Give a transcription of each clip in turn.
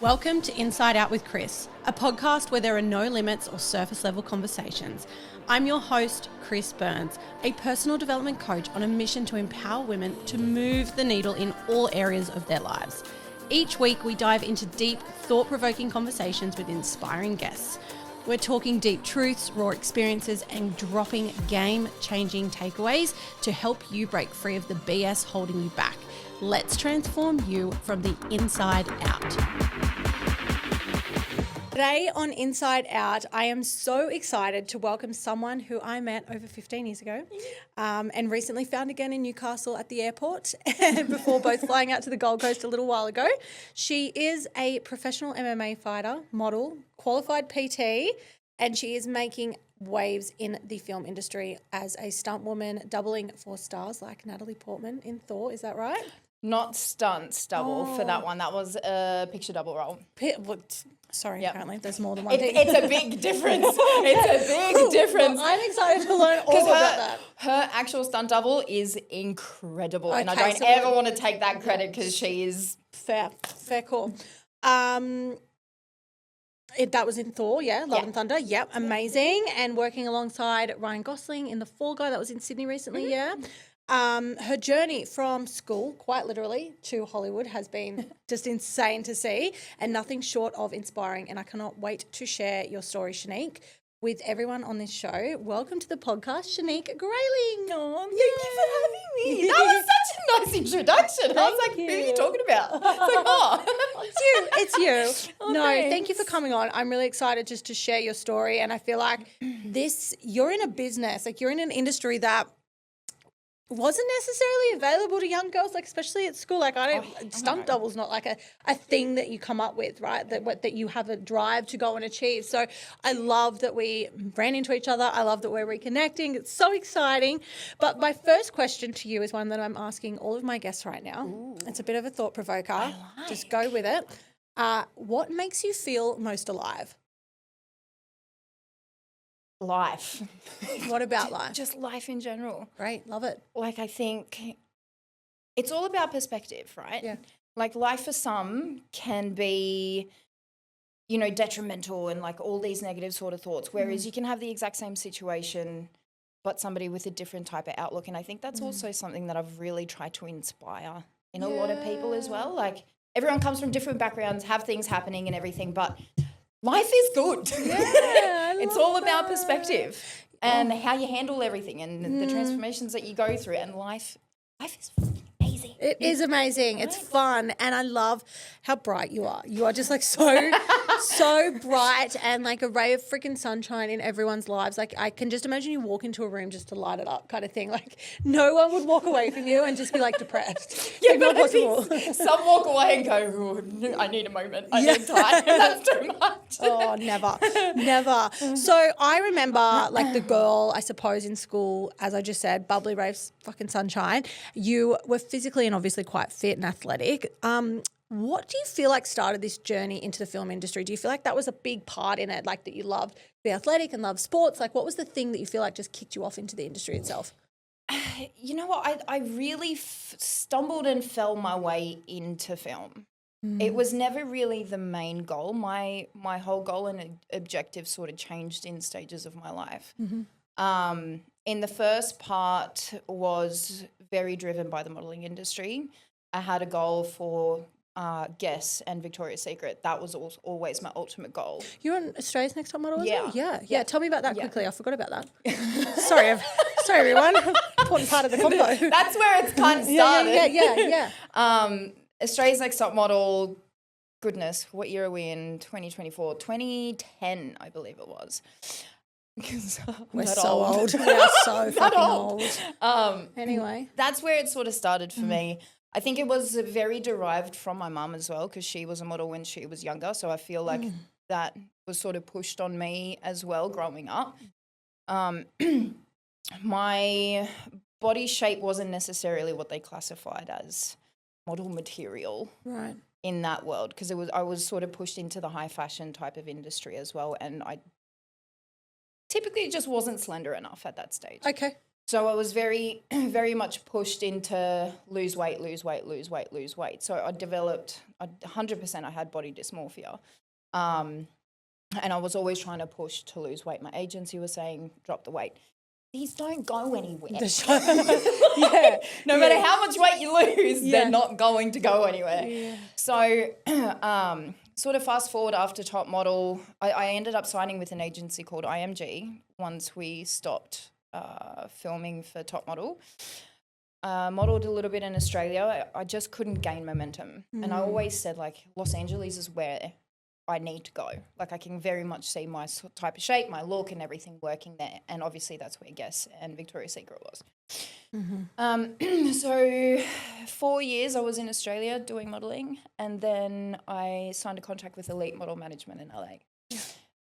Welcome to Inside Out with Kris, a podcast where there are no limits or surface level conversations. I'm your host, Kris Burns, a personal development coach on a mission to empower women to move the needle in all areas of their lives. Each week we dive into deep, thought-provoking conversations with inspiring guests. We're talking deep truths, raw experiences, and dropping game-changing takeaways to help you break free of the BS holding you back. Let's transform you from the inside out. Today on Inside Out, I am so excited to welcome someone who I met over 15 years ago and recently found again in Newcastle at the airport before both flying out to the Gold Coast a little while ago. She is a professional MMA fighter, model, qualified PT, and she is making waves in the film industry as a stunt woman, doubling for stars like Natalie Portman in Thor. Is that right? Not stunts double for that one. That was a picture double role. Sorry, apparently there's more than one thing. It's a big difference. It's a big difference. Well, I'm excited to learn all about that. Her actual stunt double is incredible, and I Okay, don't so ever want to take that credit because she is fair call. That was in Thor, Love and Thunder, amazing. And working alongside Ryan Gosling in The Fall Guy, that was in Sydney recently, Her journey from school, quite literally, to Hollywood has been just insane to see and nothing short of inspiring. And I cannot wait to share your story, Chanique, with everyone on this show. Welcome to the podcast, Chanique Greyling. Oh, thank you for having me. That was such a nice introduction. I was like, who are you talking about? It's like, It's you. Oh, no, thanks. Thank you for coming on. I'm really excited just to share your story. And I feel like you're in a business, like you're in an industry that wasn't necessarily available to young girls, like especially at school. Like stunt double's not like a thing that you come up with, right? That you have a drive to go and achieve. So I love that we ran into each other. I love that we're reconnecting. It's so exciting. But my first question to you is one that I'm asking all of my guests right now. Ooh. It's a bit of a thought provoker. Just go with it. What makes you feel most alive? Life. What about life? Just life in general. Great, love it. Like, I think it's all about perspective, right? Yeah. Like, life for some can be, detrimental and like all these negative sort of thoughts, whereas you can have the exact same situation but somebody with a different type of outlook. And I think that's also something that I've really tried to inspire in a lot of people as well. Like, everyone comes from different backgrounds, have things happening and everything, but life is good. Yeah, it's all about perspective and how you handle everything and the transformations that you go through. And life is amazing. It is amazing. Right? It's fun. And I love how bright you are. You are just like so bright and like a ray of freaking sunshine in everyone's lives. Like I can just imagine you walk into a room just to light it up kind of thing. Like no one would walk away from you and just be like depressed. Yeah, like, not possible. Some walk away and go, oh, I need a moment. I need time. That's too much. Oh, never. So I remember like the girl, I suppose, in school, as I just said, bubbly raves, fucking sunshine. You were physically and obviously quite fit and athletic. What do you feel like started this journey into the film industry? Do you feel like that was a big part in it, like that you loved to be athletic and love sports? Like what was the thing that you feel like just kicked you off into the industry itself? You know what? I really stumbled and fell my way into film. It was never really the main goal. My whole goal and objective sort of changed in stages of my life. In the first part was very driven by the modelling industry. I had a goal for Guess and Victoria's Secret. That was always my ultimate goal. You're on Australia's Next Top Model, yeah. wasn't it? Yeah. Tell me about that quickly. I forgot about that. Sorry, everyone. Important part of the convo. That's where it's kind of started. Yeah. Australia's Next Top Model, goodness, what year are we in? 2024? 2010, I believe it was. We're so old. We are so fucking old. Anyway. That's where it sort of started for me. I think it was very derived from my mum as well because she was a model when she was younger. So I feel like that was sort of pushed on me as well growing up. My body shape wasn't necessarily what they classified as model material in that world because I was sort of pushed into the high fashion type of industry as well, and I typically just wasn't slender enough at that stage. Okay. So I was very, very much pushed into lose weight, lose weight, lose weight, lose weight. So I developed 100%. I had body dysmorphia, and I was always trying to push to lose weight. My agency was saying drop the weight. These don't go anywhere. Yeah. No matter how much weight you lose, Yeah. they're not going to go anywhere. Yeah. So sort of fast forward after Top Model, I ended up signing with an agency called IMG once we stopped filming for Top Model. Modeled a little bit in Australia. I just couldn't gain momentum. And I always said, like, Los Angeles is where I need to go. Like, I can very much see my type of shape, my look and everything working there. And obviously that's where Guess and Victoria's Secret was. So 4 years I was in Australia doing modelling, and then I signed a contract with Elite Model Management in LA.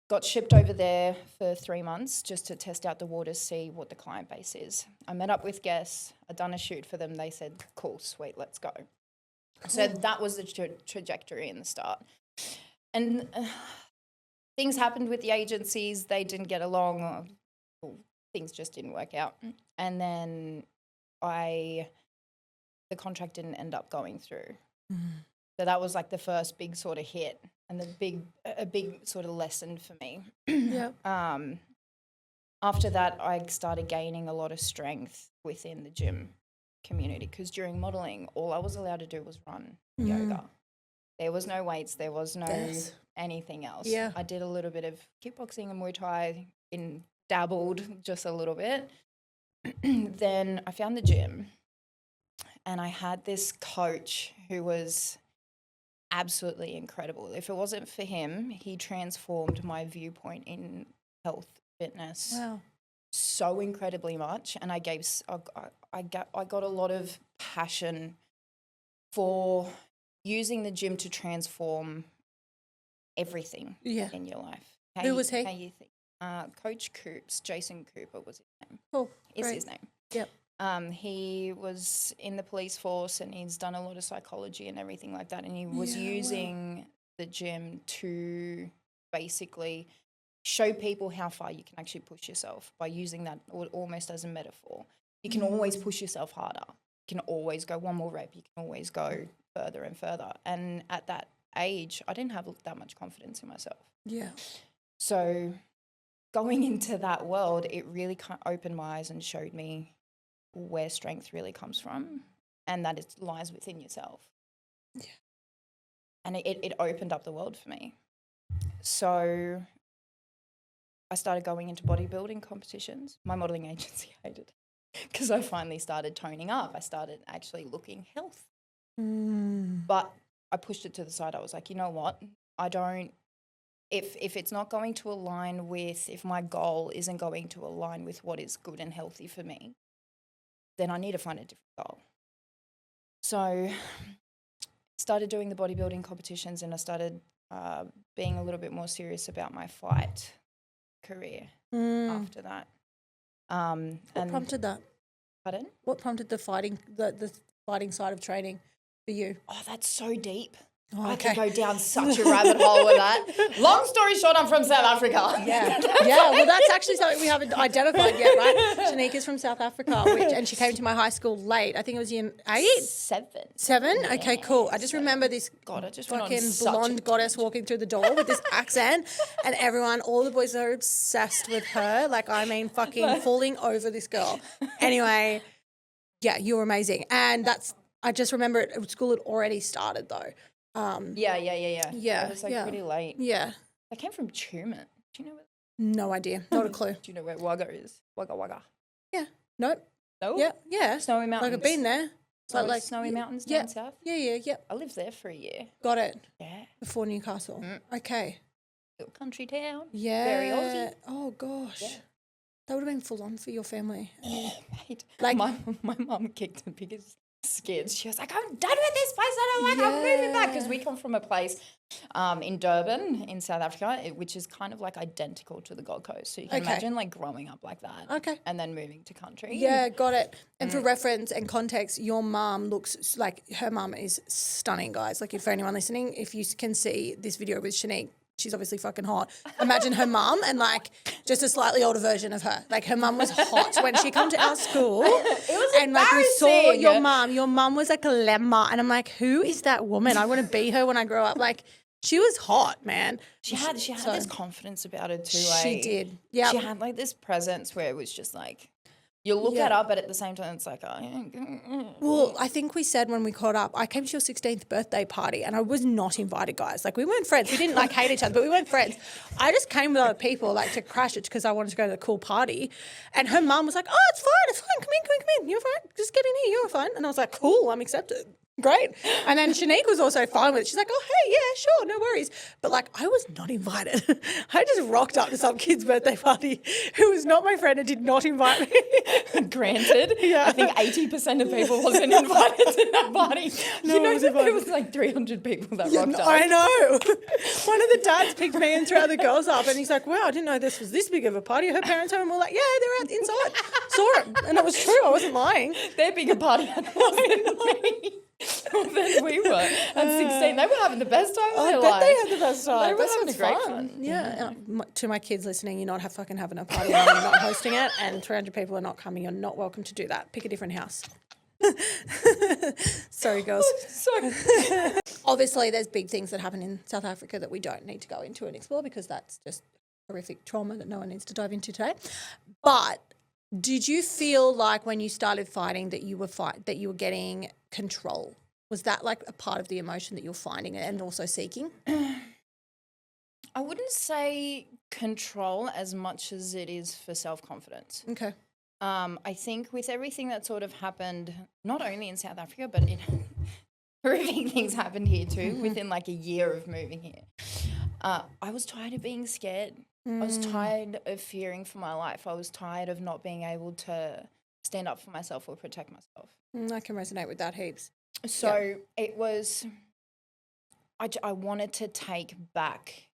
Got shipped over there for 3 months just to test out the waters, see what the client base is. I met up with Guess. I'd done a shoot for them. They said, cool, sweet, let's go. Cool. So that was the trajectory in the start. And things happened with the agencies. They didn't get along. Or things just didn't work out. And then the contract didn't end up going through. So that was like the first big sort of hit and a big sort of lesson for me. Yeah. After that, I started gaining a lot of strength within the gym community because during modelling, all I was allowed to do was run yoga. There was no weights. There was no anything else. Yeah. I did a little bit of kickboxing and Muay Thai, dabbled just a little bit. Then I found the gym and I had this coach who was absolutely incredible. If it wasn't for him, he transformed my viewpoint in health, fitness so incredibly much. And I got a lot of passion for using the gym to transform everything in your life. Who was he? How you think. Coach Coops, Jason Cooper was his name. Cool. Is his name. Yep. He was in the police force and he's done a lot of psychology and everything like that. And he was using the gym to basically show people how far you can actually push yourself by using that almost as a metaphor. You can always push yourself harder. You can always go one more rep. You can always go further and further. And at that age, I didn't have that much confidence in myself. Yeah. So going into that world, it really kind of opened my eyes and showed me where strength really comes from and that it lies within yourself. Yeah. And it opened up the world for me. So I started going into bodybuilding competitions. My modelling agency hated it because I finally started toning up. I started actually looking healthy. But I pushed it to the side. I was like, you know what? If it's not going to align with, if my goal isn't going to align with what is good and healthy for me, then I need to find a different goal. So started doing the bodybuilding competitions and I started being a little bit more serious about my fight career after that. What prompted that? Pardon? What prompted the fighting side of training for you? Oh, that's so deep. Oh, I could go down such a rabbit hole with that. Long story short, I'm from South Africa. Yeah. Well, that's actually something we haven't identified yet, right? Chanique is from South Africa, and she came to my high school late. I think it was in 8? 7? Yeah, okay, cool. I just remember this fucking blonde goddess walking through the door with this accent, and all the boys are obsessed with her. Like, I mean, fucking falling over this girl. Anyway, yeah, you were amazing. And I just remember school had already started though. Yeah. It was pretty late. Yeah. I came from Tumut. Do you know where? No idea. Not a clue. Do you know where Wagga is? Wagga. Yeah. Nope. No? Yeah. Snowy Mountains. Like I've been there. Like Snowy Mountains down south? Yeah. I lived there for a year. Got it. Yeah. Before Newcastle. Okay. Little country town. Yeah. Very Aussie. Oh, gosh. Yeah. That would have been full on for your family. Oh, mate. Like my mum kicked the biggest skids. She was like, I'm done with this place. I'm moving back. Because we come from a place in Durban in South Africa, which is kind of like identical to the Gold Coast. So you can imagine like growing up like that. Okay. And then moving to country. Yeah, got it. And for reference and context, your mum looks like, her mum is stunning, guys. Like, if for anyone listening, if you can see this video with Chanique, she's obviously fucking hot. Imagine her mum and like just a slightly older version of her. Like her mum was hot when she come to our school. It was and like we saw embarrassing. your mum. Your mum was a glamour. And I'm like, who is that woman? I want to be her when I grow up. Like she was hot, man. She had this confidence about her too. She did. Yeah. She had like this presence where it was just like, you look at her, but at the same time, it's like, Well, I think we said when we caught up, I came to your 16th birthday party and I was not invited, guys. Like, we weren't friends. We didn't, like, hate each other, but we weren't friends. I just came with other people, like, to crash it because I wanted to go to the cool party. And her mum was like, oh, it's fine. Come in. You're fine. Just get in here. You're fine. And I was like, cool, I'm accepted. Great. And then Chanique was also fine with it. She's like, oh, hey, yeah, sure, no worries. But, like, I was not invited. I just rocked up to some kid's birthday party who was not my friend and did not invite me. Granted, I think 80% of people wasn't invited to that party. No, you know, I wasn't there invited. was like 300 people that rocked up. I know. One of the dads picked me and three other girls up and he's like, wow, I didn't know this was this big of a party. Her parents home and were like, yeah, they're out inside. Saw it. And it was true. I wasn't lying. Their bigger party wasn't me. Than we were at 16. They were having the best time of their I bet life. they had the best time. They were That having sounds a great fun. fun. Yeah. To my kids listening, you're not fucking having a party and you're not hosting it and 300 people are not coming. You're not welcome to do that. Pick a different house. Sorry, girls. Sorry. Obviously, there's big things that happen in South Africa that we don't need to go into and explore because that's just horrific trauma that no one needs to dive into today. But did you feel like when you started fighting that you were getting control? Was that like a part of the emotion that you're finding and also seeking? I wouldn't say control as much as it is for self-confidence. Okay. I think with everything that sort of happened, not only in South Africa, but horrific things happened here too, within like a year of moving here. I was tired of being scared. I was tired of fearing for my life. I was tired of not being able to stand up for myself or protect myself. I can resonate with that heaps. So it was, I wanted to take back,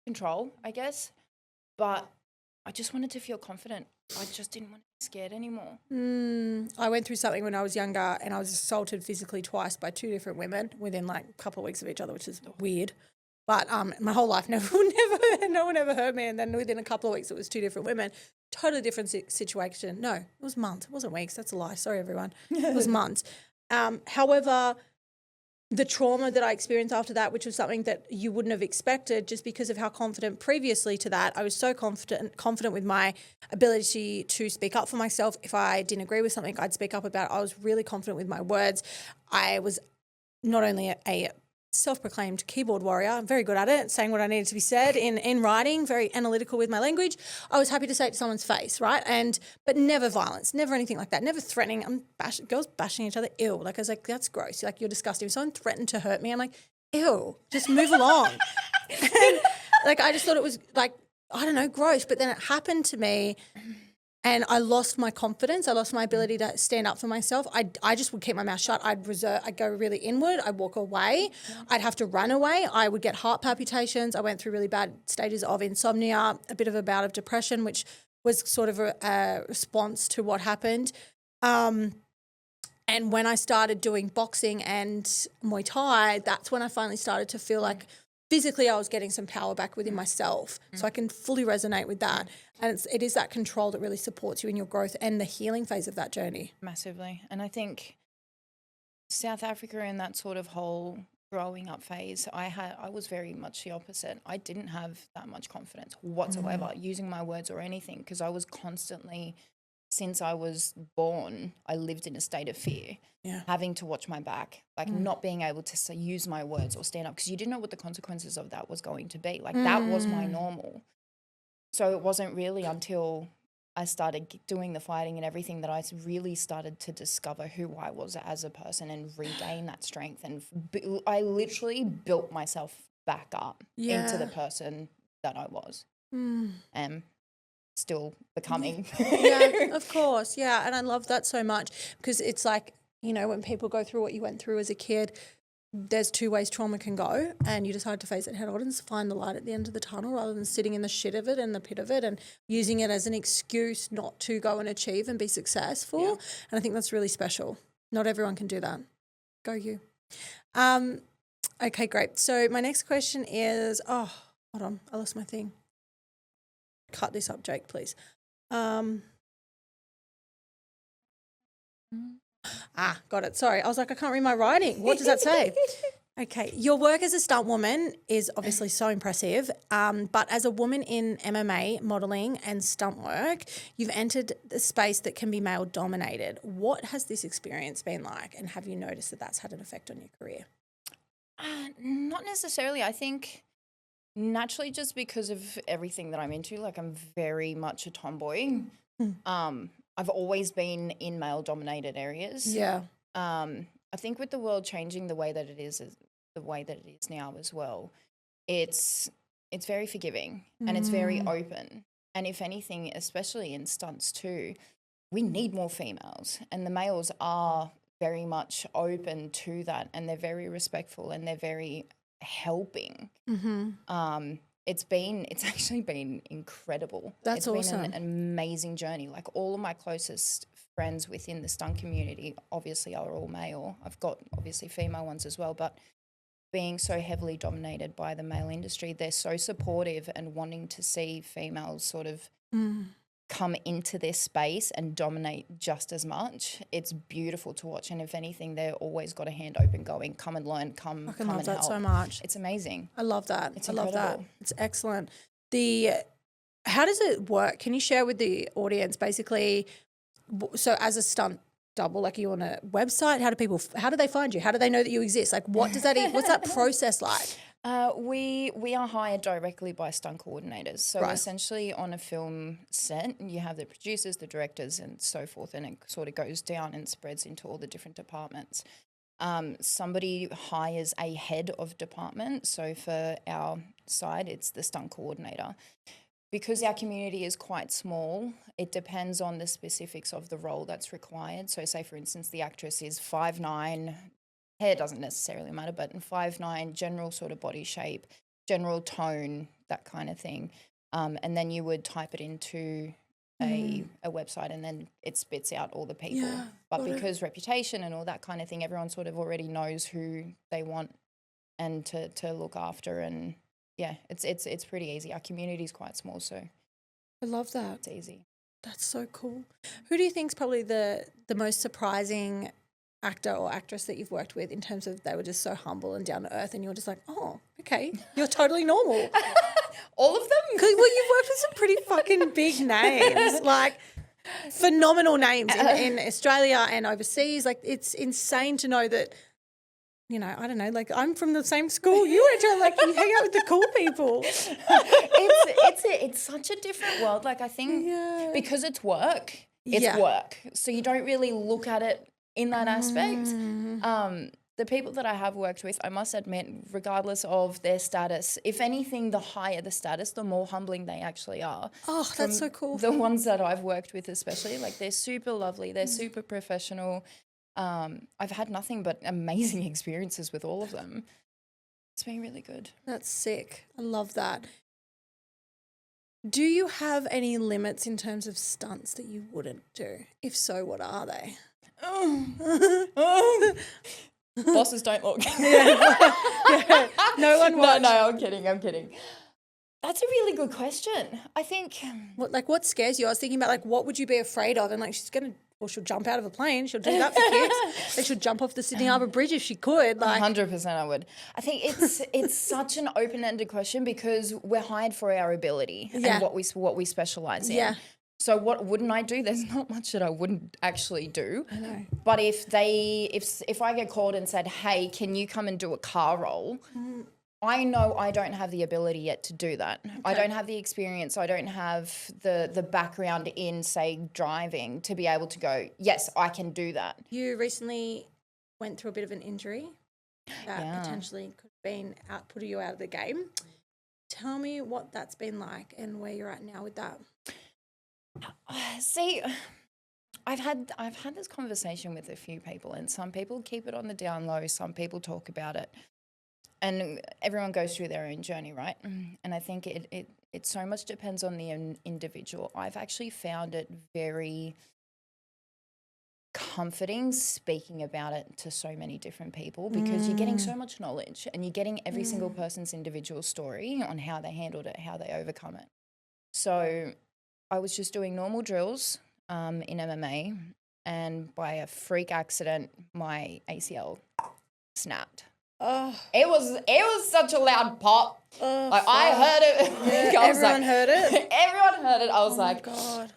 control, I guess. But I just wanted to feel confident. I just didn't want to be scared anymore. I went through something when I was younger and I was assaulted physically twice by two different women within like a couple of weeks of each other, which is weird. But my whole life, no one ever hurt me. And then within a couple of weeks, it was two different women. Totally different situation. No, it was months. It wasn't weeks. That's a lie. Sorry, everyone. It was months. However, the trauma that I experienced after that, which was something that you wouldn't have expected just because of how confident previously to that, I was so confident with my ability to speak up for myself. If I didn't agree with something, I'd speak up about it. I was really confident with my words. I was not only a self-proclaimed keyboard warrior. I'm very good at it, saying what I needed to be said in writing, very analytical with my language. I was happy to say it to someone's face, right? But never violence, never anything like that, never threatening. Girls bashing each other, ew. Like I was like, that's gross. Like you're disgusting. If someone threatened to hurt me, I'm like, ew, just move along. And like I just thought it was like, I don't know, gross. But then it happened to me and I lost my confidence. I lost my ability to stand up for myself. I just would keep my mouth shut. I'd go really inward. I'd walk away. I'd have to run away. I would get heart palpitations. I went through really bad stages of insomnia, a bit of a bout of depression, which was sort of a response to what happened. And when I started doing boxing and Muay Thai, that's when I finally started to feel like physically I was getting some power back within myself. So I can fully resonate with that. And it is that control that really supports you in your growth and the healing phase of that journey. Massively. And I think South Africa in that sort of whole growing up phase, I was very much the opposite. I didn't have that much confidence whatsoever using my words or anything because I was constantly, since I was born, I lived in a state of fear. Yeah. Having to watch my back, like not being able to use my words or stand up because you didn't know what the consequences of that was going to be. Like that was my normal. So it wasn't really until I started doing the fighting and everything that I really started to discover who I was as a person and regain that strength. And I literally built myself back up into the person that I was. And still becoming. Yeah, of course. Yeah. And I love that so much because it's like, you know, when people go through what you went through as a kid, there's two ways trauma can go and you decide to face it head on and find the light at the end of the tunnel rather than sitting in the shit of it and the pit of it and using it as an excuse not to go and achieve and be successful. Yeah. And I think that's really special. Not everyone can do that. Go you. Okay, great. So my next question is, hold on, I lost my thing. Cut this up, Jake, please. Got it. Sorry. I was like, I can't read my writing. What does that say? Okay. Your work as a stunt woman is obviously so impressive. But as a woman in MMA, modeling and stunt work, you've entered the space that can be male dominated. What has this experience been like? And have you noticed that that's had an effect on your career? Not necessarily. I think naturally just because of everything that I'm into, like I'm very much a tomboy. I've always been in male-dominated areas. Yeah. I think with the world changing the way that it is now as well, it's very forgiving and it's very open. And if anything, especially in stunts too, we need more females, and the males are very much open to that, and they're very respectful and they're very helping. It's actually been incredible. That's awesome. Been an amazing journey. Like all of my closest friends within the stunt community obviously are all male. I've got obviously female ones as well, but being so heavily dominated by the male industry, they're so supportive and wanting to see females sort of come into this space and dominate just as much. It's beautiful to watch, and if anything, they're always got a hand open going, come and learn, come and help. I love that so much. It's amazing. I love that. It's incredible. I love that. It's excellent. How does it work? Can you share with the audience basically, so as a stunt double, like, are you on a website? How do they find you? How do they know that you exist? Like, what's that process like? We are hired directly by stunt coordinators. So essentially on a film set, you have the producers, the directors and so forth, and it sort of goes down and spreads into all the different departments. Somebody hires a head of department. So for our side, it's the stunt coordinator. Because our community is quite small, it depends on the specifics of the role that's required. So say, for instance, the actress is 5'9", hair doesn't necessarily matter, but in 5'9", general sort of body shape, general tone, that kind of thing. And then you would type it into a website, and then it spits out all the people. Yeah, but because reputation and all that kind of thing, everyone sort of already knows who they want and to look after. And yeah, it's pretty easy. Our community is quite small, so I love that. It's easy. That's so cool. Who do you think is probably the most surprising actor or actress that you've worked with in terms of they were just so humble and down to earth, and you're just like, oh, okay, you're totally normal? All of them? Because you've worked with some pretty fucking big names, like phenomenal names in Australia and overseas. Like, it's insane to know that, you know, I don't know, like, I'm from the same school you went to, like, you hang out with the cool people. It's such a different world. Like, I think because it's work, work. So you don't really look at it in that aspect. The people that I have worked with, I must admit, regardless of their status, if anything, the higher the status, the more humbling they actually are. Oh, that's so cool. The ones that I've worked with especially, like, they're super lovely, they're super professional. I've had nothing but amazing experiences with all of them. It's been really good. That's sick. I love that. Do you have any limits in terms of stunts that you wouldn't do? If so, what are they? Bosses don't look. No one watch. No, I'm kidding. That's a really good question. I think what scares you? I was thinking about, like, what would you be afraid of? And, like, she'll jump out of a plane. She'll do that for kids. They should jump off the Sydney Harbour Bridge if she could. Like, 100% I would. I think it's such an open-ended question because we're hired for our ability and what we specialise in. Yeah. So what wouldn't I do? There's not much that I wouldn't actually do. I know. But if I get called and said, hey, can you come and do a car roll? I know I don't have the ability yet to do that. Okay. I don't have the experience. I don't have the background in, say, driving to be able to go, yes, I can do that. You recently went through a bit of an injury that potentially could have been putting you out of the game. Tell me what that's been like and where you're at now with that. See, I've had this conversation with a few people, and some people keep it on the down low, some people talk about it, and everyone goes through their own journey, right? And I think it so much depends on the individual. I've actually found it very comforting speaking about it to so many different people because you're getting so much knowledge and you're getting every single person's individual story on how they handled it, how they overcome it. So I was just doing normal drills in MMA, and by a freak accident, my ACL snapped. Oh, It was such a loud pop. oh, Like, I heard it. yeah, I was everyone like, heard it. Everyone heard it. I was Oh like, my God.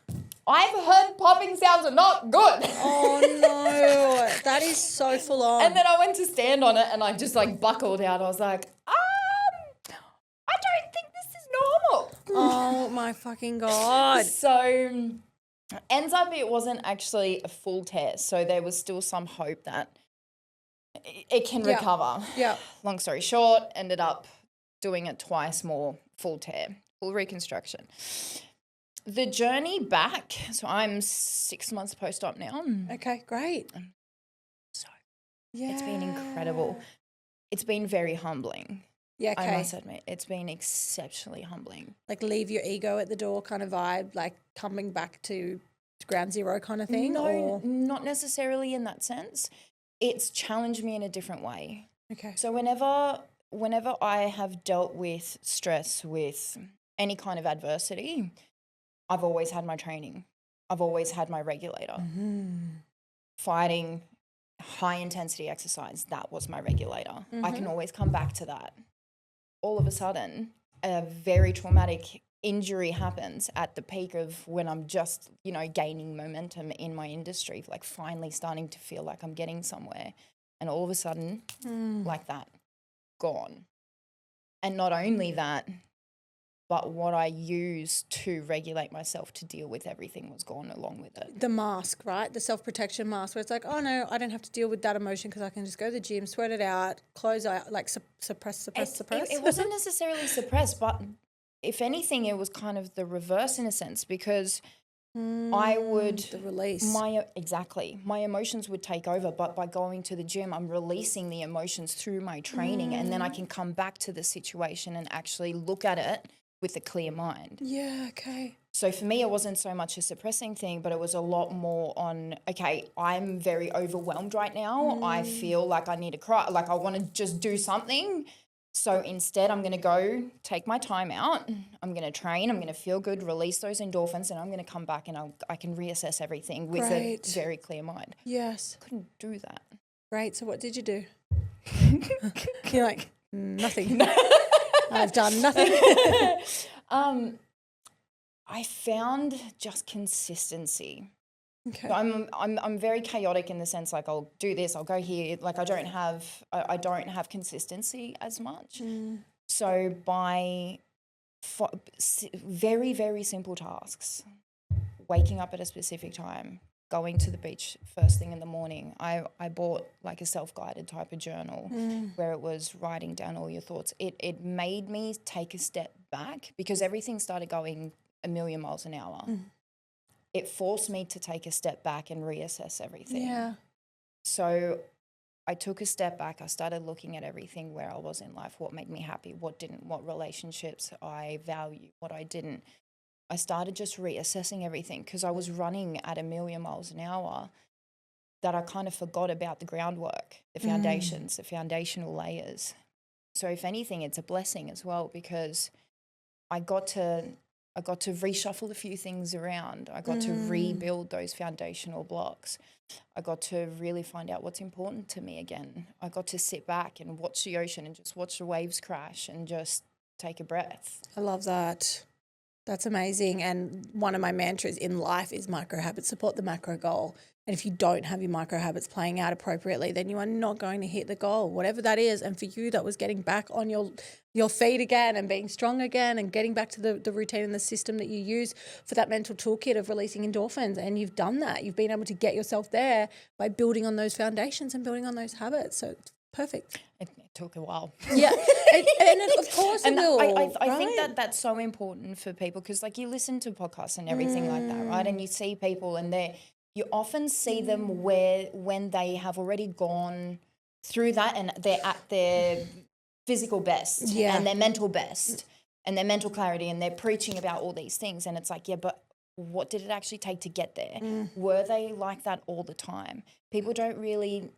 I've heard popping sounds are not good. Oh no, that is so full on. And then I went to stand on it and I just like buckled out. I was like, I don't think this is normal. Oh my fucking God. So ends up it wasn't actually a full tear. So there was still some hope that it can recover. Yeah. Long story short, ended up doing it twice more, full tear, full reconstruction. The journey back, so I'm 6 months post-op now. Okay, great. So Yeah. it's been incredible. It's been very humbling. Yeah, okay. I must admit, it's been exceptionally humbling. Like leave your ego at the door kind of vibe, like coming back to ground zero kind of thing? No, or? not necessarily in that sense. It's challenged me in a different way. Okay. So whenever I have dealt with stress, with any kind of adversity, I've always had my training. I've always had my regulator. Fighting, high intensity exercise, that was my regulator. I can always come back to that. All of a sudden, a very traumatic injury happens at the peak of when I'm just, gaining momentum in my industry, like finally starting to feel like I'm getting somewhere. And all of a sudden, like that, gone. And not only that, but what I use to regulate myself to deal with everything was gone along with it. The mask, right? The self-protection mask where it's like, oh no, I don't have to deal with that emotion because I can just go to the gym, sweat it out, close out, like suppress. It wasn't necessarily suppressed, but if anything, it was kind of the reverse in a sense because I would... The release. My emotions would take over, but by going to the gym, I'm releasing the emotions through my training and then I can come back to the situation and actually look at it with a clear mind. Yeah, okay. So for me, it wasn't so much a suppressing thing, but it was a lot more on, okay, I'm very overwhelmed right now. I feel like I need to cry, like I want to just do something. So instead, I'm going to go take my time out. I'm going to train. I'm going to feel good, release those endorphins, and I'm going to come back and I can reassess everything with a very clear mind. Yes. Couldn't do that. Great. So what did you do? You're like, nothing. I've done nothing. I found just consistency. Okay. So I'm very chaotic in the sense like I'll do this, I'll go here. Like I don't have consistency as much. So by very, very simple tasks, waking up at a specific time, going to the beach first thing in the morning. I bought like a self-guided type of journal where it was writing down all your thoughts. It made me take a step back because everything started going a million miles an hour. It forced me to take a step back and reassess everything. Yeah. So I took a step back. I started looking at everything where I was in life, what made me happy, what didn't, what relationships I value, what I didn't. I started just reassessing everything because I was running at a million miles an hour that I kind of forgot about the groundwork, the foundations, the foundational layers. So if anything, it's a blessing as well because I got to reshuffle a few things around. I got to rebuild those foundational blocks. I got to really find out what's important to me again. I got to sit back and watch the ocean and just watch the waves crash and just take a breath. I love that. That's amazing. And one of my mantras in life is micro habits support the macro goal. And if you don't have your micro habits playing out appropriately, then you are not going to hit the goal, whatever that is. And for you, that was getting back on your feet again and being strong again and getting back to the routine and the system that you use for that mental toolkit of releasing endorphins. And you've done that. You've been able to get yourself there by building on those foundations and building on those habits. So it's perfect. It took a while. Yeah. and of course it will. I think that that's so important for people because like you listen to podcasts and everything like that, right? And you see people and you often see them when they have already gone through that and they're at their physical best and their mental best and their mental clarity and they're preaching about all these things and it's like, yeah, but what did it actually take to get there? Were they like that all the time? People don't really,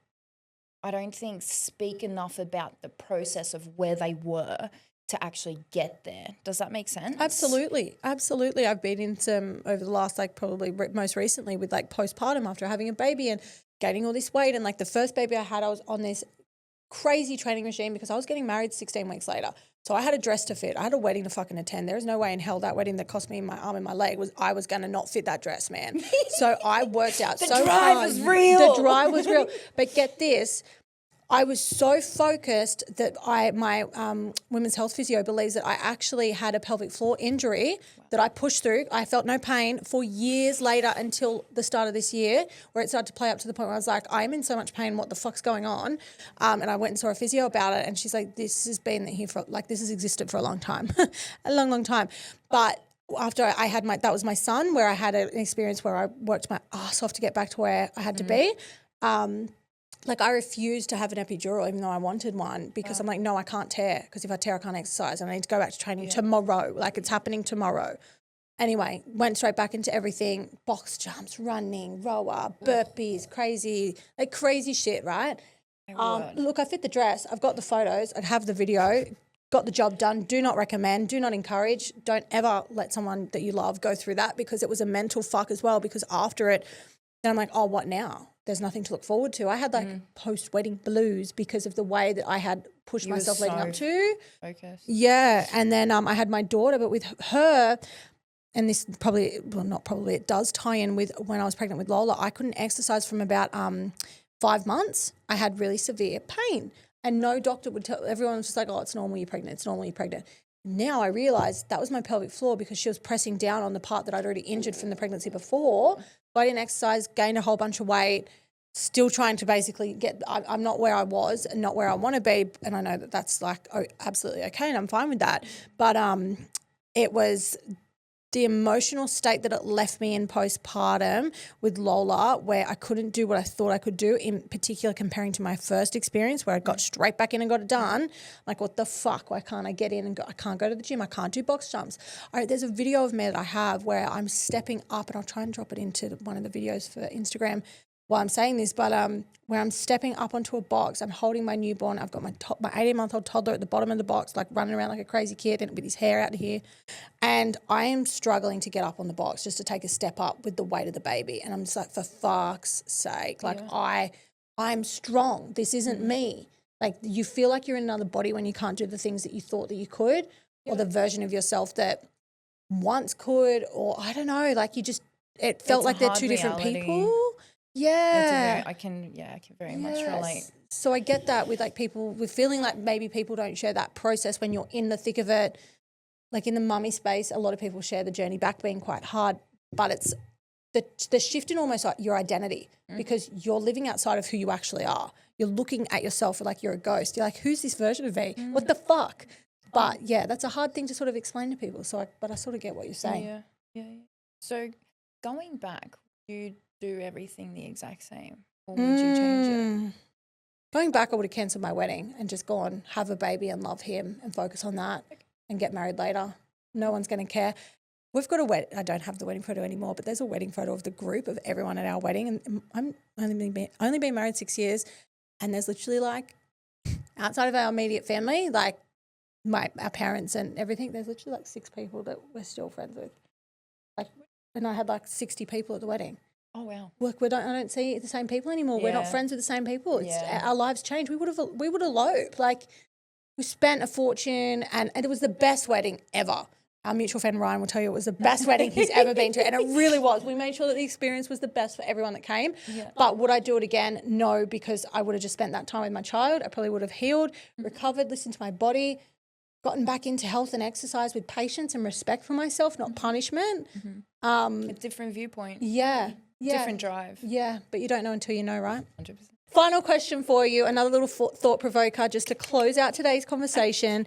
I don't think, speak enough about the process of where they were to actually get there. Does that make sense? Absolutely. Absolutely. I've been in some over the last, like probably most recently with like postpartum after having a baby and gaining all this weight. And like the first baby I had, I was on this crazy training regime because I was getting married 16 weeks later. So I had a dress to fit. I had a wedding to fucking attend. There is no way in hell that wedding that cost me my arm and my leg I was going to not fit that dress, man. So I worked out so hard. The drive was real. The drive was real. But get this, I was so focused that my women's health physio believes that I actually had a pelvic floor injury that I pushed through. I felt no pain for years later until the start of this year, where it started to play up to the point where I was like, I'm in so much pain. What the fuck's going on? And I went and saw a physio about it, and she's like, this has been here for this has existed for a long time, a long, long time. But after I had that was my son, where I had an experience where I worked my ass off to get back to where I had to be. Like I refused to have an epidural even though I wanted one because I'm like, no, I can't tear because if I tear, I can't exercise and I need to go back to training tomorrow. Like it's happening tomorrow. Anyway, went straight back into everything, box jumps, running, rower, burpees, crazy shit, right? Look, I fit the dress. I've got the photos. I'd have the video. Got the job done. Do not recommend. Do not encourage. Don't ever let someone that you love go through that because it was a mental fuck as well because after it, then I'm like, oh, what now? There's nothing to look forward to. I had like post-wedding blues because of the way that I had pushed myself leading up to. Focused. Yeah. And then I had my daughter, but with her, and this probably, well, not probably, it does tie in with when I was pregnant with Lola, I couldn't exercise from about 5 months. I had really severe pain and no doctor would tell, everyone was just like, oh, it's normal, you're pregnant. It's normal, you're pregnant. Now I realised that was my pelvic floor because she was pressing down on the part that I'd already injured from the pregnancy before. I didn't exercise, gained a whole bunch of weight, still trying to basically I'm not where I was and not where I want to be. And I know that that's like absolutely okay and I'm fine with that. But it was the emotional state that it left me in postpartum with Lola where I couldn't do what I thought I could do, in particular comparing to my first experience where I got straight back in and got it done. Like, what the fuck? Why can't I get in and go? I can't go to the gym. I can't do box jumps. There's a video of me that I have where I'm stepping up, and I'll try and drop it into one of the videos for Instagram while I'm saying this, but where I'm stepping up onto a box, I'm holding my newborn. I've got my 18-month-old toddler at the bottom of the box, like running around like a crazy kid and with his hair out here. And I am struggling to get up on the box just to take a step up with the weight of the baby. And I'm just like, for fuck's sake, like I'm strong. This isn't me. Like you feel like you're in another body when you can't do the things that you thought that you could or the version of yourself that once could, or I don't know, like it felt like they're two different people. Yeah. I can very much relate. So I get that with like people, with feeling like maybe people don't share that process when you're in the thick of it. Like in the mummy space, a lot of people share the journey back being quite hard, but it's the shift in almost like your identity because you're living outside of who you actually are. You're looking at yourself like you're a ghost. You're like, who's this version of me? What the fuck? But yeah, that's a hard thing to sort of explain to people. But I sort of get what you're saying. Yeah. So going back, you do everything the exact same, or would you change it? Going back, I would have cancelled my wedding and just gone have a baby and love him and focus on that and get married later. No one's going to care. We've got a wedding. I don't have the wedding photo anymore, but there's a wedding photo of the group of everyone at our wedding, and I'm only been married 6 years, and there's literally like outside of our immediate family, like our parents and everything, there's literally like 6 people that we're still friends with. Like, and I had like 60 people at the wedding. Oh wow! Look, I don't see the same people anymore. Yeah. We're not friends with the same people. Our lives changed. We would elope. Like we spent a fortune, and it was the best wedding ever. Our mutual friend Ryan will tell you it was the best wedding he's ever been to, and it really was. We made sure that the experience was the best for everyone that came. Yeah. But would I do it again? No, because I would have just spent that time with my child. I probably would have healed, recovered, listened to my body, gotten back into health and exercise with patience and respect for myself, not punishment. A different viewpoint. Yeah. Different drive. Yeah, but you don't know until you know, right? 100%. Final question for you, another little thought provoker just to close out today's conversation.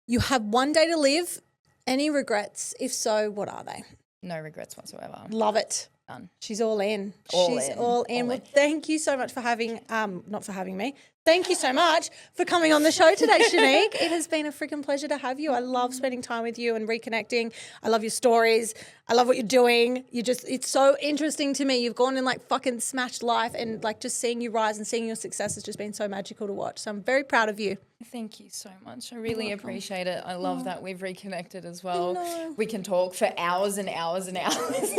You have one day to live. Any regrets? If so, what are they? No regrets whatsoever. Love it. Done. She's all in. All in. Well, thank you so much for having, not for having me. Thank you so much for coming on the show today, Chanique. It has been a freaking pleasure to have you. I love spending time with you and reconnecting. I love your stories. I love what you're doing. It's so interesting to me. You've gone and like fucking smashed life, and like just seeing you rise and seeing your success has just been so magical to watch. So I'm very proud of you. Thank you so much. I really appreciate it. I love that we've reconnected as well. We can talk for hours and hours and hours.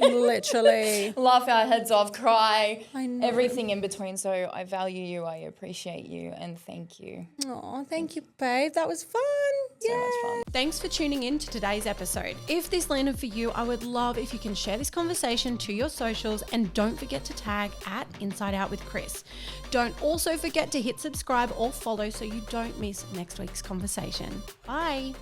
Literally. Laugh our heads off, cry, I know. everything in between. So I value you, I appreciate you, and thank you. Oh, thank you, babe. That was fun. So much fun. Thanks for tuning in to today's episode. If this landed for you, I would love if you can share this conversation to your socials, and don't forget to tag at Inside Out with Kris. Don't also forget to hit subscribe or follow so you don't miss next week's conversation. Bye.